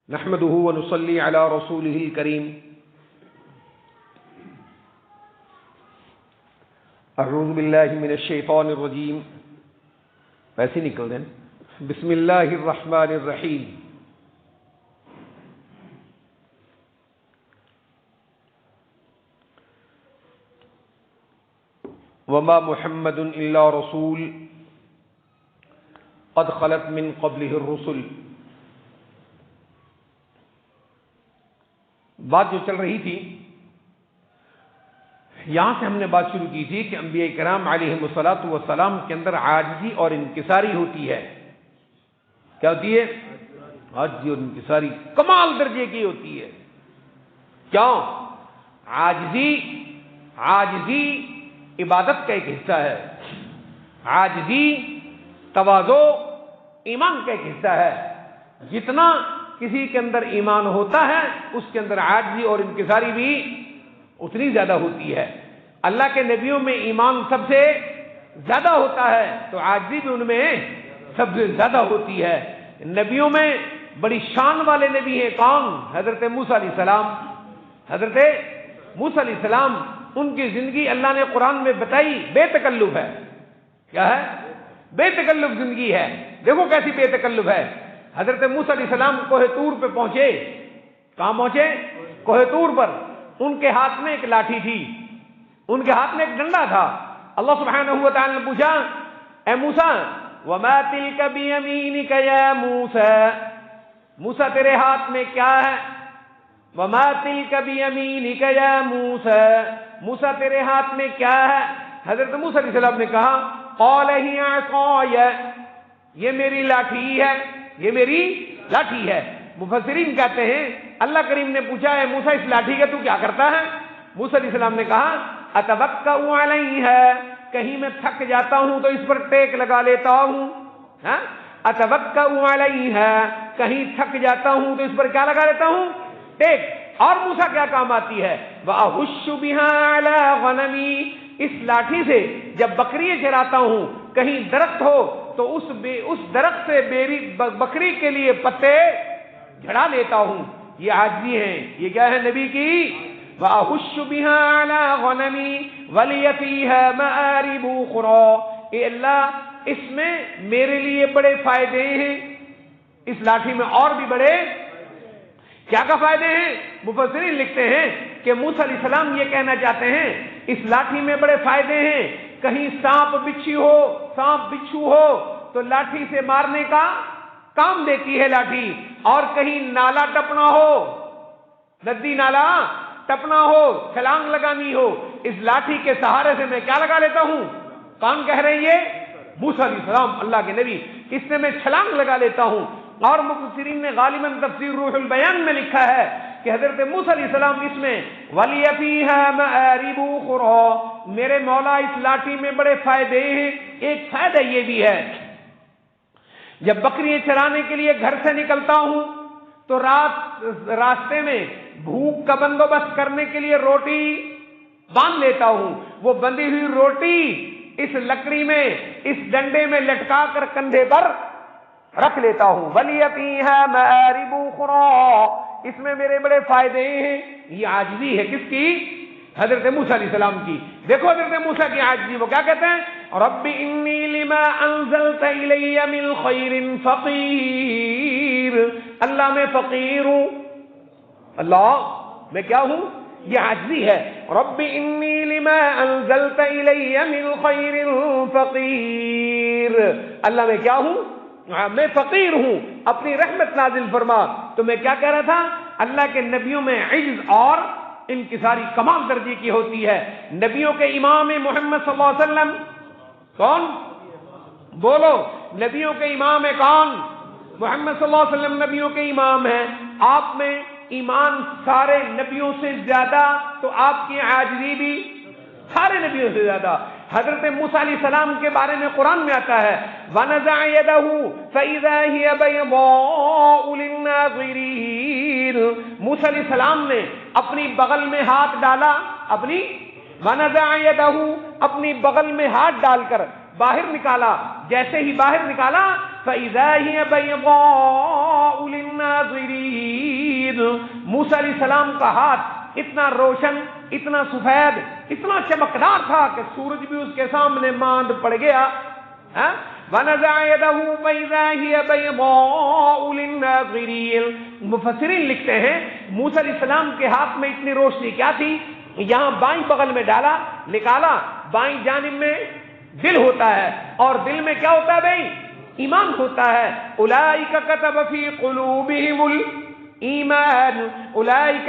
نحمده ونصلي على رسوله الكريم اعوذ باللہ من الشیطان الرجیم ویسے نکل دیں بسم اللہ الرحمن الرحیم وما محمد الا رسول قد خلت من قبله الرسل. بات جو چل رہی تھی یہاں سے ہم نے بات شروع کی تھی کہ انبیاء کرام علیہم الصلاۃ والسلام کے اندر عاجزی اور انکساری ہوتی ہے. کیا ہوتی ہے؟ عاجزی اور انکساری کمال درجے کی ہوتی ہے. کیوں؟ عاجزی عبادت کا ایک حصہ ہے. عاجزی تواضع ایمان کا ایک حصہ ہے. جتنا کسی کے اندر ایمان ہوتا ہے اس کے اندر عاجزی اور انکساری بھی اتنی زیادہ ہوتی ہے. اللہ کے نبیوں میں ایمان سب سے زیادہ ہوتا ہے تو عاجزی بھی ان میں سب سے زیادہ ہوتی ہے. نبیوں میں بڑی شان والے نبی ہیں کون؟ حضرت موسیٰ علیہ السلام. حضرت موسیٰ علیہ السلام ان کی زندگی اللہ نے قرآن میں بتائی بے تکلف ہے. کیا ہے؟ بے تکلف زندگی ہے. دیکھو کیسی بے تکلف ہے. حضرت موسیٰ علیہ السلام کوہ طور پہ پہنچے. کہاں پہنچے؟ کوہ طور پر. ان کے ہاتھ میں ایک لاٹھی تھی, ان کے ہاتھ میں ایک ڈنڈا تھا. اللہ سبحانہ و تعالی نے پوچھا اے موسیٰ وما تلک بیمینک یا موسیٰ, موسیٰ تیرے ہاتھ میں کیا ہے؟ وما تلک بیمینک یا موسیٰ, موسیٰ تیرے ہاتھ میں کیا ہے؟ حضرت موسیٰ علیہ السلام نے کہا قال ہی عصای, یہ میری لاٹھی ہے, یہ میری لاٹھی ہے. مفسرین کہتے ہیں اللہ کریم نے پوچھا ہے موسیٰ اس لاٹھی کا تو کیا کرتا ہے؟ موسیٰ علیہ السلام نے کہا اتوکأ علیہا, کہیں میں تھک جاتا ہوں تو اس پر ٹیک لگا لیتا ہوں. اتوکأ علیہا, کہیں تھک جاتا ہوں تو اس پر کیا لگا لیتا ہوں؟ ٹیک. اور موسیٰ کیا کام آتی ہے؟ وأحش بها علی غنمی, اس لاٹھی سے جب بکریاں چراتا ہوں کہیں درخت ہو تو اس درخت سے بکری کے لیے پتے جھڑا لیتا ہوں. یہ عاجزی ہے. یہ کیا ہے نبی کی؟ وأحش بها علی غنمی ولی فیہا مآرب اخری, اے اللہ اس میں میرے لیے بڑے فائدے ہیں. اس لاٹھی میں اور بھی بڑے کیا کا فائدے ہیں؟ مفسرین لکھتے ہیں کہ موسیٰ علیہ السلام یہ کہنا چاہتے ہیں اس لاٹھی میں بڑے فائدے ہیں. کہیں سانپ بچھو ہو تو لاٹھی سے مارنے کا کام دیتی ہے لاٹھی. اور کہیں نالا ٹپنا ہو, ندی نالا ٹپنا ہو, چھلانگ لگانی ہو, اس لاٹھی کے سہارے سے میں کیا لگا لیتا ہوں؟ کون کہہ رہے ہیں یہ؟ موسیٰ علیہ السلام اللہ کے نبی. اس سے میں چھلانگ لگا لیتا ہوں. اور مفسرین نے غالباً تفسیر روح البیان میں لکھا ہے کہ حضرت موسیٰ علیہ السلام اس میں وَلِيَ فِيهَا مَآرِبُ أُخْرَى, میرے مولا اس لاٹھی میں بڑے فائدے ہیں. ایک فائدہ یہ بھی ہے جب بکریاں چرانے کے لیے گھر سے نکلتا ہوں تو راستے میں بھوک کا بندوبست کرنے کے لیے روٹی باندھ لیتا ہوں. وہ بندھی ہوئی روٹی اس لکڑی میں, اس ڈنڈے میں لٹکا کر کندھے پر رکھ لیتا ہوں. وَلِيَ فِيهَا مَآرِبُ أُخْرَى, اس میں میرے بڑے فائدے ہیں. یہ عاجزی ہے کس کی؟ حضرت موسیٰ علیہ السلام کی. دیکھو حضرت موسیٰ کی عاجزی, وہ کیا کہتے ہیں؟ رب انی لما انزلت الی من خیر فقیر, اللہ میں فقیر ہوں. اللہ میں کیا ہوں؟ یہ عاجزی ہے. رب انی لما انزلت الی من خیر فقیر, اللہ میں کیا ہوں؟ میں فقیر ہوں, اپنی رحمت نازل فرما. تو میں کیا کہہ رہا تھا؟ اللہ کے نبیوں میں عجز اور انکساری کمال درجے کی ہوتی ہے. نبیوں کے امام محمد صلی اللہ علیہ وسلم کون؟ بولو, نبیوں کے امام ہے کون؟ محمد صلی اللہ علیہ وسلم نبیوں کے امام ہیں. آپ میں ایمان سارے نبیوں سے زیادہ, تو آپ کی عاجزی بھی سارے نبیوں سے زیادہ. حضرت موسیٰ علیہ السلام کے بارے میں قرآن میں آتا ہے وَنَزَعَ يَدَهُ فَإِذَا هِيَ بَيْضَاءُ لِلنَّاظِرِينَ, موسیٰ علیہ السلام نے اپنی بغل میں ہاتھ ڈالا, وَنَزَعَ يَدَهُ اپنی بغل میں ہاتھ ڈال کر باہر نکالا. جیسے ہی باہر نکالا فَإِذَا هِيَ بَيْضَاءُ لِلنَّاظِرِينَ, موسیٰ علیہ السلام کا ہاتھ اتنا روشن، اتنا سفید، اتنا چمکدار تھا کہ سورج بھی اس کے سامنے ماند پڑ گیا. وَنَزَعَ يَدَهُ فَإِذَا هِيَ بَيْضَاءُ لِلنَّاظِرِينَ. مفسرین لکھتے ہیں موسیٰ علیہ السلام کے ہاتھ میں اتنی روشنی کیا تھی، یہاں بائیں بغل میں ڈالا، نکالا، بائیں جانب میں دل ہوتا ہے، اور دل میں کیا ہوتا ہے بھائی؟ ایمان ہوتا ہے. اولئک کتب فی قلوبہم الایمان اولئک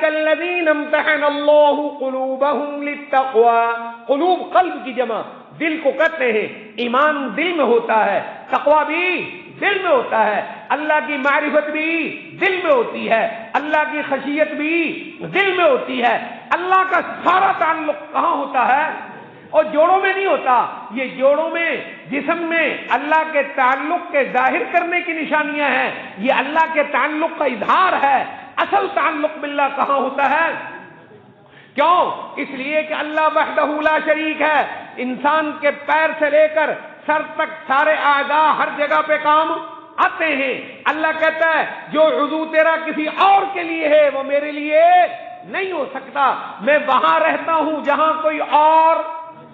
الذین امتحن اللہ قلوبہم للتقوی. قلوب قلب کی جمع، دل کو کہتے ہیں. ایمان دل میں ہوتا ہے، تقوی بھی دل میں ہوتا ہے، اللہ کی معرفت بھی دل میں ہوتی ہے، اللہ کی خشیت بھی دل میں ہوتی ہے. اللہ کا سارا تعلق کہاں ہوتا ہے؟ اور جوڑوں میں نہیں ہوتا. یہ جوڑوں میں، جسم میں اللہ کے تعلق کے ظاہر کرنے کی نشانیاں ہیں، یہ اللہ کے تعلق کا اظہار ہے. اصل تعلق باللہ کہاں ہوتا ہے؟ کیوں؟ اس لیے کہ اللہ وحدہ لا شریک ہے. انسان کے پیر سے لے کر سر تک سارے اعضاء ہر جگہ پہ کام آتے ہیں. اللہ کہتا ہے جو عضو تیرا کسی اور کے لیے ہے وہ میرے لیے نہیں ہو سکتا. میں وہاں رہتا ہوں جہاں کوئی اور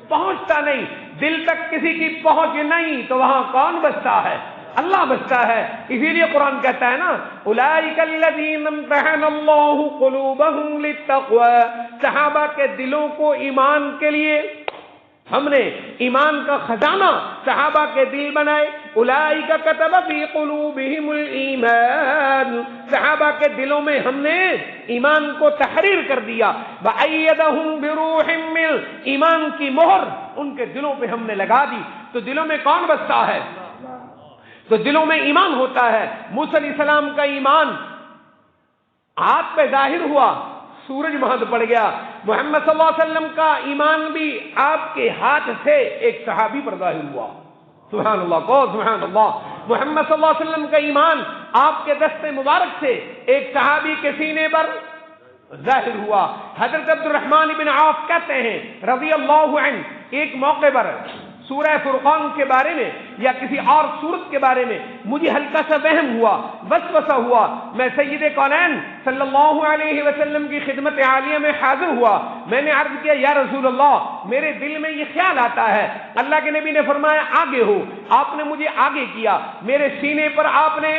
پہنچتا نہیں. دل تک کسی کی پہنچ نہیں تو وہاں کون بستا ہے؟ اللہ بستا ہے. اسی لیے قرآن کہتا ہے نا اولئک الذین امتحن اللہ قلوبہم للتقوی. صحابہ کے دلوں کو ایمان کے لیے ہم نے ایمان کا خزانہ صحابہ کے دل بنائے. اولئک کتب فی قلوبہم الایمان. صحابہ کے دلوں میں ہم نے ایمان کو تحریر کر دیا. وأیدہم بروح من. ایمان کی مہر ان کے دلوں پہ ہم نے لگا دی. تو دلوں میں کون بستا ہے؟ تو دلوں میں ایمان ہوتا ہے. موسیٰ علیہ السلام کا ایمان ہاتھ پہ ظاہر ہوا، سورج ماند پڑ گیا. محمد صلی اللہ علیہ وسلم کا ایمان بھی آپ کے ہاتھ سے ایک صحابی پر ظاہر ہوا. سبحان اللہ کو سبحان اللہ. محمد صلی اللہ علیہ وسلم کا ایمان آپ کے دست مبارک سے ایک صحابی کے سینے پر ظاہر ہوا. حضرت عبد الرحمن بن عوف کہتے ہیں رضی اللہ عنہ، ایک موقع پر سورہ فرقان کے بارے میں یا کسی اور سورت کے بارے میں مجھے ہلکا سا وہم ہوا، وسوسہ ہوا. میں سید کونین صلی اللہ علیہ وسلم کی خدمت عالیہ میں حاضر ہوا. میں نے عرض کیا یا رسول اللہ میرے دل میں یہ خیال آتا ہے. اللہ کے نبی نے فرمایا آگے ہو. آپ نے مجھے آگے کیا، میرے سینے پر آپ نے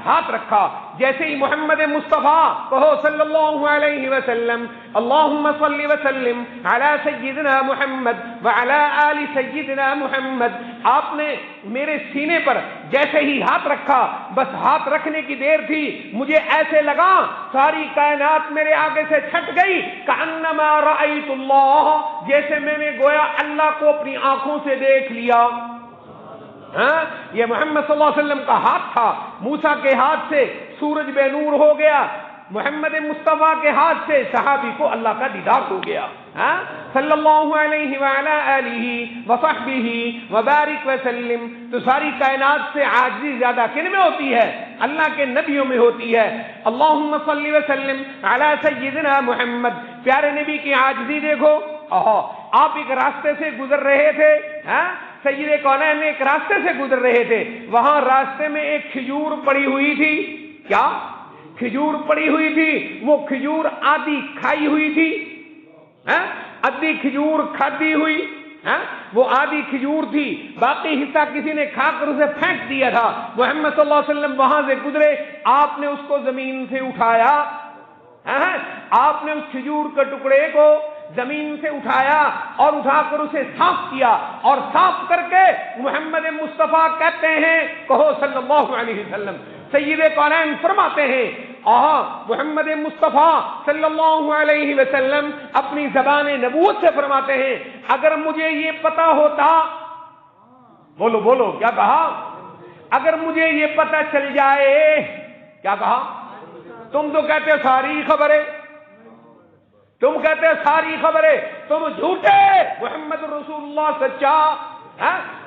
ہاتھ رکھا. جیسے ہی محمد مصطفیٰ کہو صلی اللہ علیہ وسلم اللہم صلی وسلم علی سیدنا محمد وعلی آل سیدنا محمد. آپ نے میرے سینے پر جیسے ہی ہاتھ رکھا، بس ہاتھ رکھنے کی دیر تھی، مجھے ایسے لگا ساری کائنات میرے آگے سے چھٹ گئی. کأنما رأیت اللہ، جیسے میں نے گویا اللہ کو اپنی آنکھوں سے دیکھ لیا. یہ محمد صلی اللہ علیہ وسلم کا ہاتھ تھا. موسیٰ کے ہاتھ سے سورج بے نور ہو گیا، محمد مصطفیٰ کے ہاتھ سے صحابی کو اللہ کا دیدار ہو گیا. صلی اللہ علیہ وعلی آلہ وصحبہ وبارک وسلم. تو ساری کائنات سے عاجزی زیادہ کن میں ہوتی ہے؟ اللہ کے نبیوں میں ہوتی ہے. اللہم صلی وسلم علی سیدنا محمد. پیارے نبی کی عاجزی دیکھو. آپ ایک راستے سے گزر رہے تھے، سید کونین ایک راستے سے گزر رہے تھے. وہاں راستے میں ایک کھجور پڑی ہوئی تھی. کیا کھجور پڑی ہوئی تھی؟ وہ کھجور آدھی کھائی ہوئی تھی، آدھی کھجور کھادی ہوئی. وہ آدھی کھجور تھی، باقی حصہ کسی نے کھا کر اسے پھینک دیا تھا. محمد صلی اللہ علیہ وسلم وہاں سے گزرے، آپ نے اس کو زمین سے اٹھایا. آپ نے اس کھجور کے ٹکڑے کو زمین سے اٹھایا اور اٹھا کر اسے صاف کیا، اور صاف کر کے محمد مصطفیٰ کہتے ہیں کہو صلی اللہ علیہ وسلم. سید کونین فرماتے ہیں محمد مصطفیٰ صلی اللہ علیہ وسلم اپنی زبان نبوت سے فرماتے ہیں اگر مجھے یہ پتا ہوتا، بولو بولو کیا کہا؟ اگر مجھے یہ پتا چل جائے، کیا کہا؟ تم تو کہتے ہو ساری خبریں، تم کہتے ہیں ساری خبریں، تم جھوٹے، محمد رسول اللہ سچا،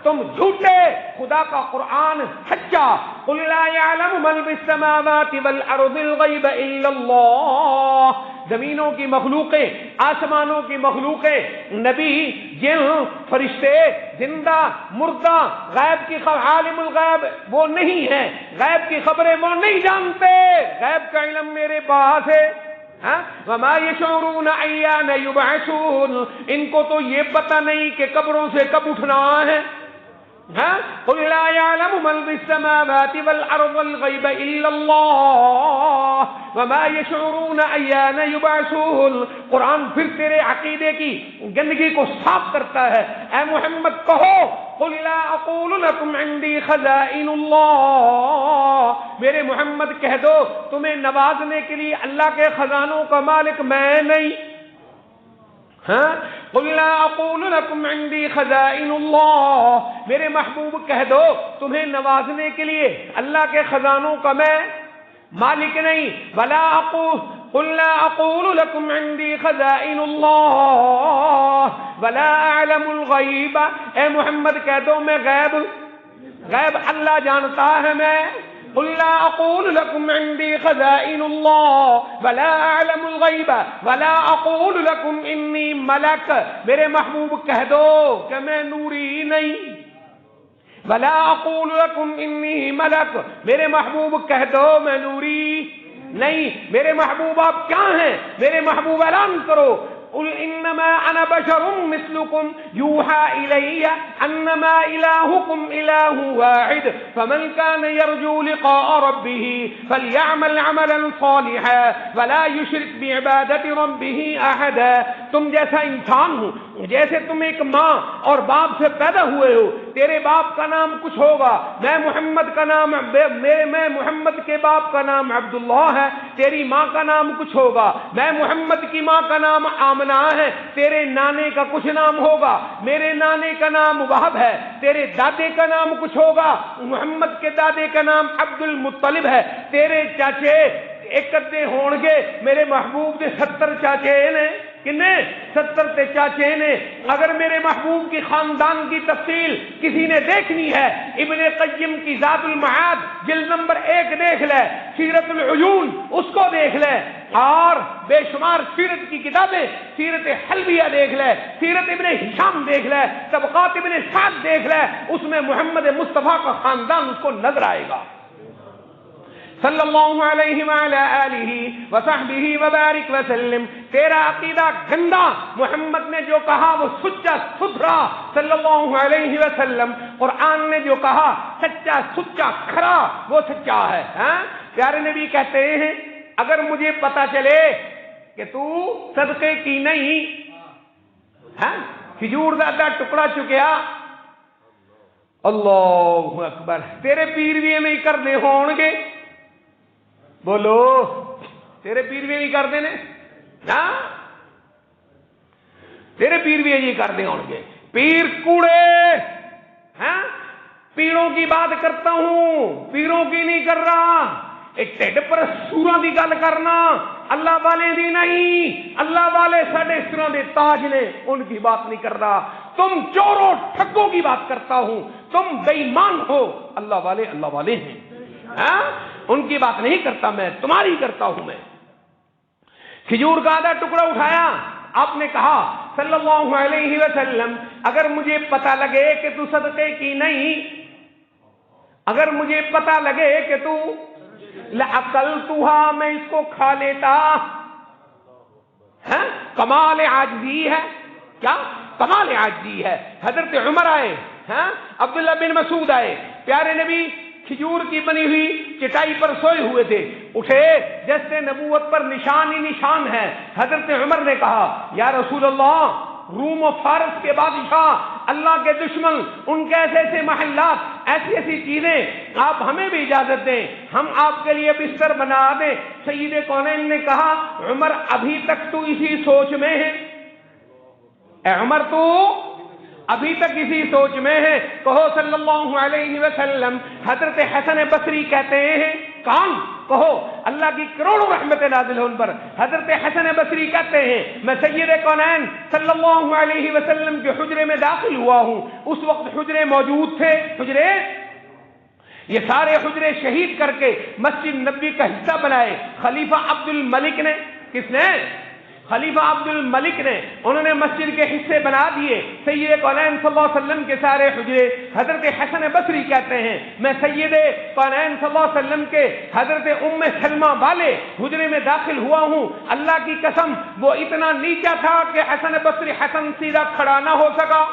تم جھوٹے، خدا کا قرآن سچا. قل لا يعلم من في السماوات والارض الغيب الا الله. زمینوں کی مخلوقیں، آسمانوں کی مخلوقیں، نبی، جن، فرشتے، زندہ، مردہ، غیب کی عالم الغیب وہ نہیں ہے، غیب کی خبریں وہ نہیں جانتے، غیب کا علم میرے پاس ہے۔ وما یشعرون ایان یبعثون، ان کو تو یہ پتہ نہیں کہ قبروں سے کب اٹھنا ہے۔ قل لا يعلم من في السماوات والارض الغيب الا الله وما يشعرون ایان یبعثون۔ قرآن پھر تیرے عقیدے کی گندگی کو صاف کرتا ہے۔ اے محمد کہو قل لا اقول لكم عندي خزائن الله، میرے محمد کہہ دو تمہیں نوازنے کے لیے اللہ کے خزانوں کا مالک میں نہیں۔ قل لا اقول لكم عندي خزائن الله، میرے محبوب کہہ دو تمہیں نوازنے کے لیے اللہ کے خزانوں کا میں مالک نہیں۔ قل لا اقول لكم عندي خزائن الله ولا اعلم الغیب، اے محمد کہہ دو میں غیب اللہ جانتا ہے میں۔ قل لا اقول لكم عندي خزائن الله ولا اعلم الغیب ولا اقول لكم انی ملک، میرے محبوب کہہ دو کہ میں نوری نہیں۔ ولا اقول لكم انی ملک، میرے محبوب کہہ دو میں نوری نہیں۔ میرے محبوب آپ کیا ہیں؟ میرے محبوب اعلان کرو قل انما انا بشر مثلكم يوحى الي انما الهكم اله واحد فمن كان يرجو لقاء ربه فليعمل عملا صالحا ولا يشرك بعبادة ربه احدا۔ تم جیسا انسان ہو، جیسے تم ایک ماں اور باپ سے پیدا ہوئے ہو، تیرے باپ کا نام کچھ ہوگا، میں محمد کا نام میں محمد کے باپ کا نام عبداللہ ہے، تیری ماں کا نام کچھ ہوگا، میں محمد کی ماں کا نام آمنہ ہے، تیرے نانے کا کچھ نام ہوگا، میرے نانے کا نام وہب ہے، تیرے دادے کا نام کچھ ہوگا، محمد کے دادے کا نام عبد المطلب ہے، تیرے چاچے اکدے ہون گے، میرے محبوب دے 70 چاچے نے، کنے 70 تے چاچے نے۔ اگر میرے محبوب کی خاندان کی تفصیل کسی نے دیکھنی ہے، ابن قیم کی ذات المعاد جلد نمبر 1 دیکھ لے، سیرت العیون اس کو دیکھ لے، اور بے شمار سیرت کی کتابیں، سیرت حلبیہ دیکھ لے، سیرت ابن ہشام دیکھ لے، طبقات ابن سعد دیکھ لے، اس میں محمد مصطفیٰ کا خاندان اس کو نظر آئے گا صلی اللہ علیہ وعلی آلہ وصحبہ وبارک وسلم۔ تیرا عقیدہ گندا، محمد نے جو کہا وہ سچا ستھرا صلی اللہ علیہ وسلم، قرآن نے جو کہا سچا سچا کھرا وہ سچا ہے۔ پیارے نبی کہتے ہیں اگر مجھے پتا چلے کہ تو صدقے کی نہیں، کھجور دا ادھا ٹکڑا چکیا، اللہ اکبر، تیرے پیر بھی نہیں کرنے ہون گے، بولو تیرے پیر بھی نہیں کرتے نے، تیرے پیر بھی یہی کرتے ہوں گے، پیر کوڑے، پیروں کی بات کرتا ہوں، پیروں کی نہیں کر رہا، ایک ٹھڈ پر سوراں دی گل کرنا، اللہ والے دی نہیں، اللہ والے ساڈے سراں دے تاج نے، ان کی بات نہیں کر رہا، تم چوروں ٹھگوں کی بات کرتا ہوں، تم بے ایمان ہو، اللہ والے ہیں، ان کی بات نہیں کرتا میں، تمہاری کرتا ہوں میں۔ کھجور کا آدھا ٹکڑا اٹھایا، آپ نے کہا صلی اللہ علیہ وسلم اگر مجھے پتہ لگے کہ تو صدقے کی نہیں، اگر مجھے پتہ لگے کہ تو لَأَكَلْتُهَا، میں اس کو کھا لیتا۔ کمال عاجزی ہے، کیا کمال عاجزی ہے۔ حضرت عمر آئے، عبداللہ بن مسعود آئے، پیارے نبی کھجور کی بنی ہوئی چٹائی پر سوئے ہوئے تھے، اٹھے جیسے نبوت پر نشان ہی نشان ہے۔ حضرت عمر نے کہا یا رسول اللہ، روم و فارس کے بادشاہ، اللہ کے دشمن، ان کے ایسے ایسے محلات، ایسی ایسی چیزیں، آپ ہمیں بھی اجازت دیں، ہم آپ کے لیے بستر بنا دیں۔ سید کونین نے کہا عمر ابھی تک تو اسی سوچ میں ہے، اے عمر تو ابھی تک اسی سوچ میں ہے۔ کہو صلی اللہ علیہ وسلم۔ حضرت حسن بصری کہتے ہیں، کون کہو، اللہ کی کروڑوں رحمت نازل ان پر، حضرت حسن بصری کہتے ہیں میں سید کونین صلی اللہ علیہ وسلم کے حجرے میں داخل ہوا ہوں، اس وقت حجرے موجود تھے، حجرے یہ سارے حجرے شہید کر کے مسجد نبوی کا حصہ بنائے خلیفہ عبد الملک نے، کس نے؟ خلیفہ عبد الملک نے. انہوں نے مسجد کے حصے بنا دیے. سید کونین صلی اللہ علیہ وسلم کے سارے حجرے. حضرت حسن بصری کہتے ہیں میں سید کونین صلی اللہ علیہ وسلم کے حضرت ام سلمہ والے حجرے میں داخل ہوا ہوں. اللہ کی قسم وہ اتنا نیچا تھا کہ حسن بصری حسن سیدھا کھڑا نہ ہو سکا.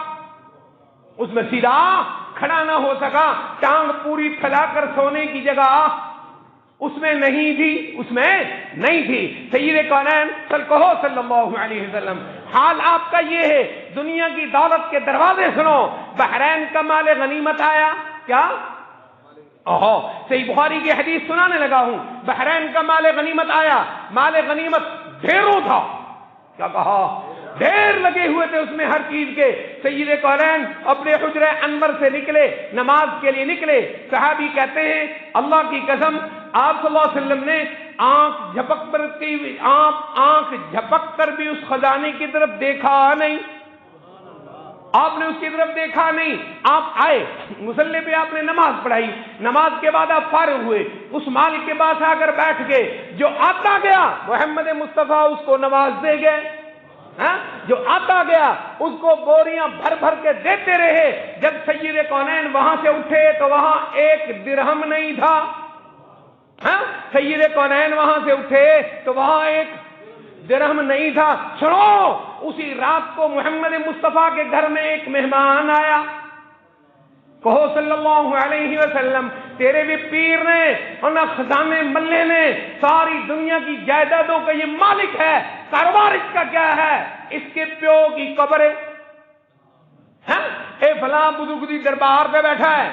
اس میں سیدھا کھڑا نہ ہو سکا. ٹانگ پوری پھیلا کر سونے کی جگہ اس میں نہیں تھی. اس میں نہیں تھی. سید کونین صلی اللہ علیہ وسلم حال آپ کا یہ ہے. دنیا کی دولت کے دروازے سنو. بحرین کا مال غنیمت آیا. کیا؟ صحیح بخاری کی حدیث سنانے لگا ہوں. بحرین کا مال غنیمت آیا. مال غنیمت ڈھیروں تھا. کیا کہا؟ ڈھیر لگے ہوئے تھے اس میں ہر چیز کے. سید کونین اپنے حجرہ انور سے نکلے, نماز کے لیے نکلے. صحابی کہتے ہیں اللہ کی قسم آپ صلی اللہ علیہ وسلم نے آنکھ جھپک کر بھی اس خزانے کی طرف دیکھا نہیں. آپ نے اس کی طرف دیکھا نہیں. آپ آئے مصلی پہ, آپ نے نماز پڑھائی. نماز کے بعد آپ فارغ ہوئے. اس مال کے پاس آ کر بیٹھ گئے. جو آتا گیا محمد مصطفیٰ اس کو نواز دے گئے. جو آتا گیا اس کو بوریاں بھر بھر کے دیتے رہے. جب سید کونین وہاں سے اٹھے تو وہاں ایک درہم نہیں تھا. سید کونین وہاں سے اٹھے تو وہاں ایک درہم نہیں تھا. سنو, اسی رات کو محمد مصطفیٰ کے گھر میں ایک مہمان آیا. کہو صلی اللہ علیہ وسلم تیرے بھی پیر نے اور نہ خزانے ملے نے ساری دنیا کی جائیدادوں کا یہ مالک ہے. کاروبار اس کا کیا ہے؟ اس کے پیو کی قبر ہے. اے فلاں بزرگ دربار پہ بیٹھا ہے,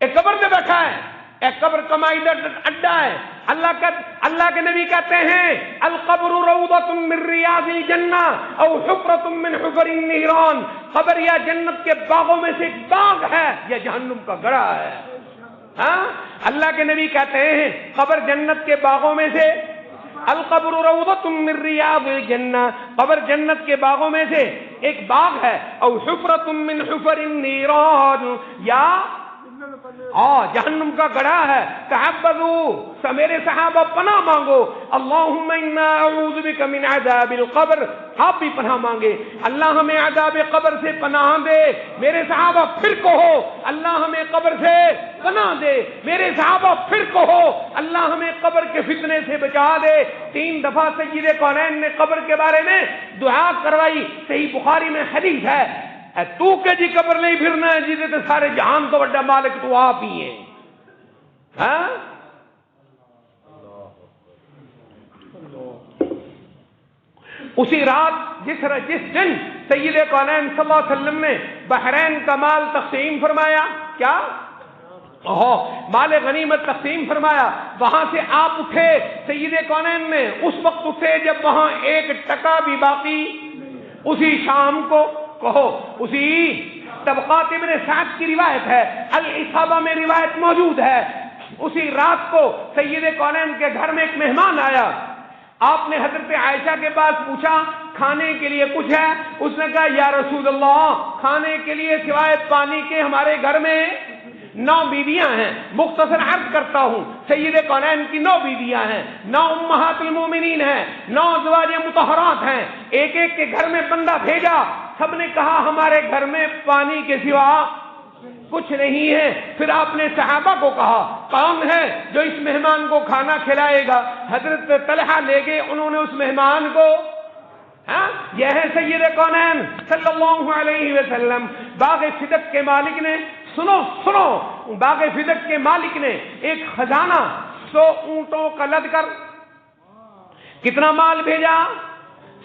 ایک قبر پہ بیٹھا ہے. ایک قبر کمائی اڈا ہے. اللہ کے نبی کہتے ہیں القبر روضۃ من ریاض الجنہ او حفرۃ من حفر النیران. قبر یا جنت کے باغوں میں سے ایک باغ ہے یا جہنم کا گڑھا ہے. اللہ کے نبی کہتے ہیں قبر جنت کے باغوں میں سے, القبر روضۃ من ریاض الجنہ, قبر جنت کے باغوں میں سے ایک باغ ہے. او حفرۃ من حفر النیران, یا جہنم کا گڑھا ہے. تعبدوا, میرے صحابہ پناہ مانگو. اللہم انا اعوذ بک من عذاب القبر. آپ بھی پناہ مانگے اللہ ہمیں عذاب قبر سے پناہ دے. میرے صحابہ پھر کہو اللہ ہمیں قبر سے پناہ دے. میرے صحابہ پھر کہو اللہ ہمیں قبر کے فتنے سے بچا دے. 3 دفعہ سید کونین نے قبر کے بارے میں دعا کروائی. صحیح بخاری میں حدیث ہے تو کہ جی قبر نہیں پھرنا ہے جی تے سارے جہان کو بڑا مالک تو آپ ہی ہیں. اسی رات جس دن سید کونین صلی اللہ علیہ وسلم نے بحرین کا مال تقسیم فرمایا. کیا؟ مال غنیمت تقسیم فرمایا. وہاں سے آپ اٹھے. سید کونین نے اس وقت اٹھے جب وہاں 1 ٹکا بھی باقی. اسی شام کو کہو, اسی طبقات ابن سعد کی روایت ہے, الاصابہ میں روایت موجود ہے. اسی رات کو سید کونین کے گھر میں ایک مہمان آیا. آپ نے حضرت عائشہ کے پاس پوچھا کھانے کے لیے کچھ ہے؟ اس نے کہا یا رسول اللہ کھانے کے لیے سوائے پانی کے ہمارے گھر میں 9 بیویاں ہیں. مختصر عرض کرتا ہوں, سید کونین کی 9 بیویاں ہیں, 9 امہات المومنین ہیں, 9 ازواج مطہرات ہیں. ایک ایک کے گھر میں بندہ بھیجا. سب نے کہا ہمارے گھر میں پانی کے سوا کچھ نہیں ہے. پھر آپ نے صحابہ کو کہا کون ہے جو اس مہمان کو کھانا کھلائے گا؟ حضرت طلحہ لے گئے. انہوں نے اس مہمان کو, یہ ہے سید کونین صلی اللہ علیہ وسلم. باغ صدق کے مالک نے, سنو, باغ صدق کے مالک نے ایک خزانہ 100 اونٹوں کا لد کر کتنا مال بھیجا؟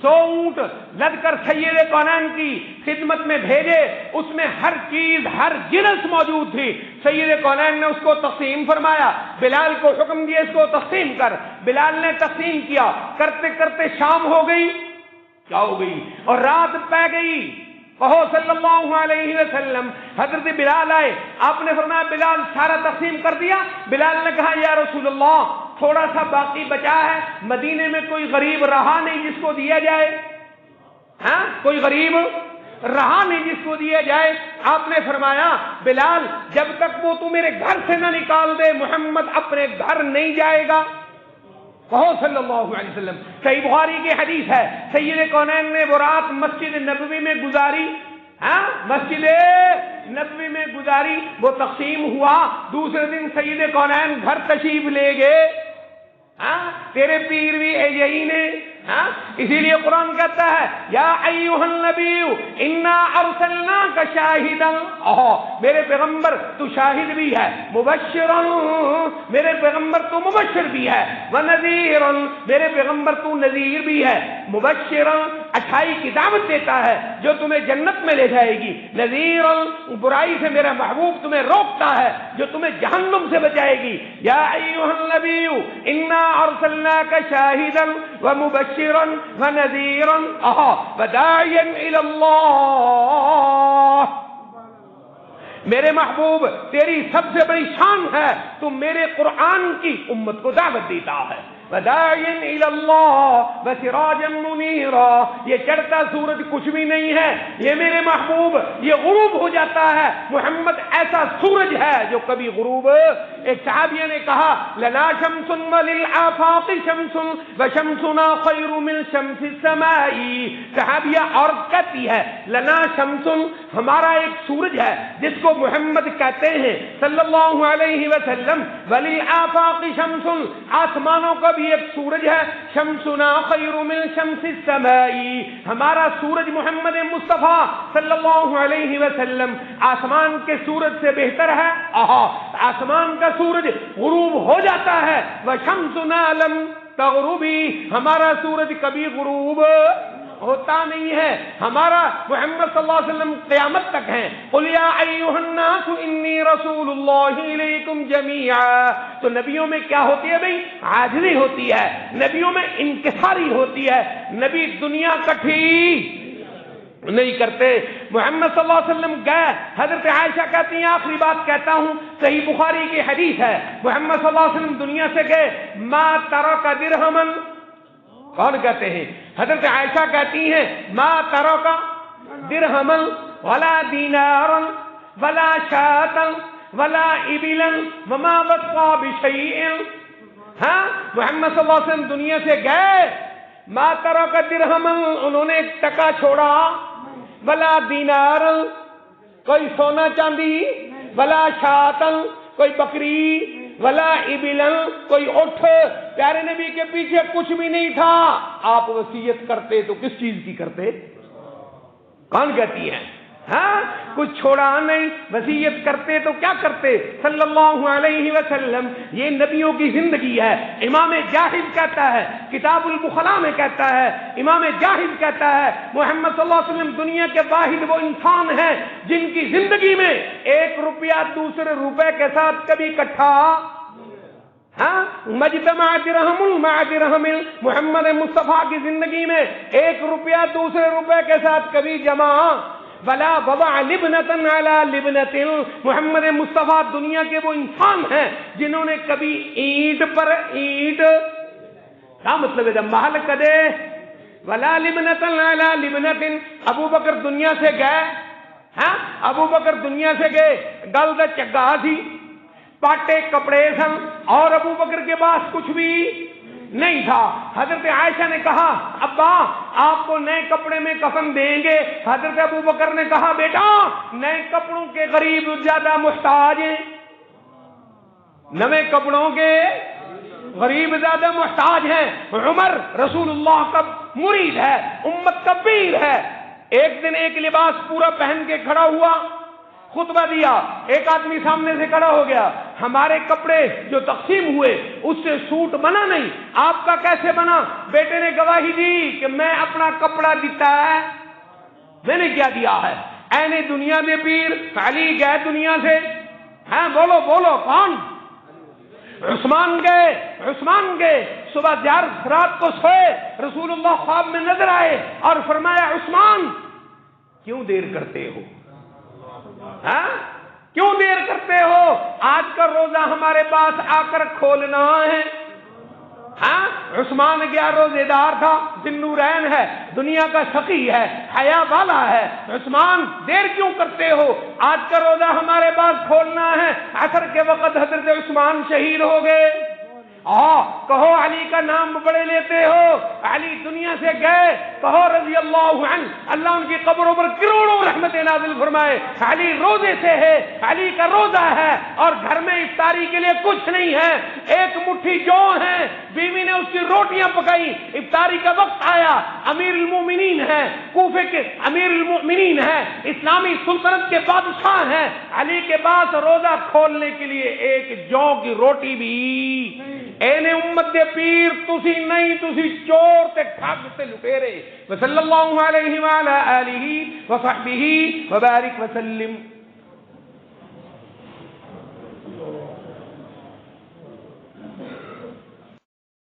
100 اونٹ لد کر سید کونین کی خدمت میں بھیجے. اس میں ہر چیز ہر جنس موجود تھی. سید کونین نے اس کو تقسیم فرمایا. بلال کو حکم دیا اس کو تقسیم کر. بلال نے تقسیم کیا. کرتے کرتے شام ہو گئی. کیا ہو گئی؟ اور رات پہ گئی. کہو صلی اللہ علیہ وسلم. حضرت بلال آئے. آپ نے فرمایا بلال سارا تقسیم کر دیا؟ بلال نے کہا یا رسول اللہ تھوڑا سا باقی بچا ہے. مدینے میں کوئی غریب رہا نہیں جس کو دیا جائے. کوئی غریب رہا نہیں جس کو دیا جائے. آپ نے فرمایا بلال جب تک وہ تو میرے گھر سے نہ نکال دے محمد اپنے گھر نہیں جائے گا. کہو صلی اللہ علیہ وسلم. صحیح بخاری کی حدیث ہے, سید کونین نے وہ رات مسجد نبوی میں گزاری, مسجد نبوی میں گزاری, وہ تقسیم ہوا, دوسرے دن سید کونین گھر تشریف لے گئے. تیرے پیر بھی یہی نے. اسی لیے قرآن کہتا ہے یا ایھا النبی انا ارسلناک شاہدا, میرے پیغمبر تو شاہد بھی ہے, مبشرا, میرے پیغمبر تو مبشر بھی ہے, ونذیرا, میرے پیغمبر تو نذیر بھی ہے, مبشرا, اچھائی کی دعوت دیتا ہے جو تمہیں جنت میں لے جائے گی, نذیرا, برائی سے میرا محبوب تمہیں روکتا ہے جو تمہیں جہنم سے بچائے گی. یا ایھا النبی انا ارسلناک شاہدا ومبشرا ونذيرا وداعيا الى الله. میرے محبوب تیری سب سے بڑی شان ہے تو میرے قرآن کی امت کو دعوت دیتا ہے. وداعيا الى الله وسراجا منيرا, یہ چڑھتا سورج کچھ بھی نہیں ہے, یہ میرے محبوب یہ غروب ہو جاتا ہے. محمد ایسا سورج ہے جو کبھی غروب. ایک صحابیہ نے کہا لنا شمس وللآفاق شمس وشمسنا خیر من شمس السماء. صحابیہ عورت کہتی ہے لنا شمس, ہمارا ایک سورج ہے جس کو محمد کہتے ہیں صلی اللہ علیہ وسلم, وللآفاق شمس, آسمانوں کا بھی ایک سورج ہے, شمسنا خیر من شمس السماء, ہمارا سورج محمد مصطفیٰ صلی اللہ علیہ وسلم آسمان کے سورج سے بہتر ہے. آسمان کا سورج غروب ہو جاتا ہے, وشمسنا لم تغربی, ہمارا سورج کبھی غروب ہوتا نہیں ہے. ہمارا محمد صلی اللہ علیہ وسلم قیامت تک ہیں. قل یا ایھا الناس انی رسول اللہ الیکم جمیعا. تو نبیوں میں کیا ہوتی ہے بھئی؟ عاجزی ہوتی ہے, نبیوں میں انکساری ہوتی ہے. نبی دنیا کٹھی نہیں کرتے. محمد صلی اللہ علیہ وسلم گئے, حضرت عائشہ کہتی ہیں آخری بات کہتا ہوں, صحیح بخاری کی حدیث ہے, محمد صلی اللہ علیہ وسلم دنیا سے گئے, ما ترک درہما, کون کہتے ہیں؟ حضرت عائشہ کہتی ہیں ما ترک درہما ولا دینارا ولا شاتا ولا ابلا وما بقى بشیء. محمد صلی اللہ علیہ وسلم دنیا سے گئے, ما ترک درہما, انہوں نے ایک ٹکا چھوڑا, ولا دینار, کوئی سونا چاندی, ولا شاتن, کوئی بکری, ولا ابلن, کوئی اٹھ. پیارے نبی کے پیچھے کچھ بھی نہیں تھا. آپ وصیت کرتے تو کس چیز کی کرتے؟ کون کہتی ہے؟ کچھ چھوڑا نہیں, وصیت کرتے تو کیا کرتے؟ صلی اللہ علیہ وسلم. یہ نبیوں کی زندگی ہے. امام جاہد کہتا ہے, کتاب البخلاء میں کہتا ہے, امام جاہد کہتا ہے محمد صلی اللہ علیہ وسلم دنیا کے واحد وہ انسان ہیں جن کی زندگی میں 1 روپیہ دوسرے روپے کے ساتھ کبھی اکٹھا مجتمع درہم مع درہم. محمد مصطفیٰ کی زندگی میں 1 روپیہ دوسرے روپے کے ساتھ کبھی جمع, ولا وضع لبنة على لبنة. محمد مصطفیٰ دنیا کے وہ انسان ہیں جنہوں نے کبھی اینٹ پر اینٹ, کیا مطلب ہے محل کدے, ولا لبنة على لبنة. ابو بکر دنیا سے گئے, ابو بکر دنیا سے گئے, گل دا چگا سی, پاٹے کپڑے سن, اور ابو بکر کے پاس کچھ بھی نہیں تھا. حضرت عائشہ نے کہا ابا آپ کو نئے کپڑے میں کفن دیں گے. حضرت ابو بکر نے کہا بیٹا نئے کپڑوں کے غریب زیادہ محتاج ہیں, نئے کپڑوں کے غریب زیادہ محتاج ہیں. عمر رسول اللہ کا مرید ہے, امت کا پیر ہے. ایک دن ایک لباس پورا پہن کے کھڑا ہوا, خطبہ دیا, ایک آدمی سامنے سے کھڑا ہو گیا, ہمارے کپڑے جو تقسیم ہوئے اس سے سوٹ بنا نہیں, آپ کا کیسے بنا؟ بیٹے نے گواہی دی کہ میں اپنا کپڑا دیتا ہے, میں نے کیا دیا ہے. اے نے دنیا دے پیر, علی گئے دنیا سے, بولو بولو کون؟ عثمان گئے, عثمان گئے. صبح رات کو سوئے, رسول اللہ خواب میں نظر آئے اور فرمایا عثمان کیوں دیر کرتے ہو, کیوں دیر کرتے ہو؟ آج کا روزہ ہمارے پاس آ کر کھولنا ہے. عثمان گیا, روزے دار تھا, ذوالنورین ہے, دنیا کا سخی ہے, حیا والا ہے. عثمان دیر کیوں کرتے ہو؟ آج کا روزہ ہمارے پاس کھولنا ہے. عصر کے وقت حضرت عثمان شہید ہو گئے. کہو علی کا نام بڑے لیتے ہو، علی دنیا سے گئے، کہو رضی اللہ عنہ، اللہ ان کی قبروں پر کروڑوں رحمتیں نازل فرمائے، علی روزے سے ہے، علی کا روزہ ہے، اور گھر میں افطاری کے لیے کچھ نہیں ہے، ایک مٹھی جو ہے، بیوی نے اس کی روٹیاں پکائی، افطاری کا وقت آیا، امیر المومنین ہے، کوفے کے امیر المومنین ہے، اسلامی سلطنت کے بادشاہ ہیں، علی کے پاس روزہ کھولنے کے لیے ایک جو کی روٹی بھی اینے امت دے پیر تسی نہیں، تسی چور تے ٹھگ تے لٹیرے۔ صلی اللہ علیہ وآلہ آلہ وصحبہ وبارک وسلم۔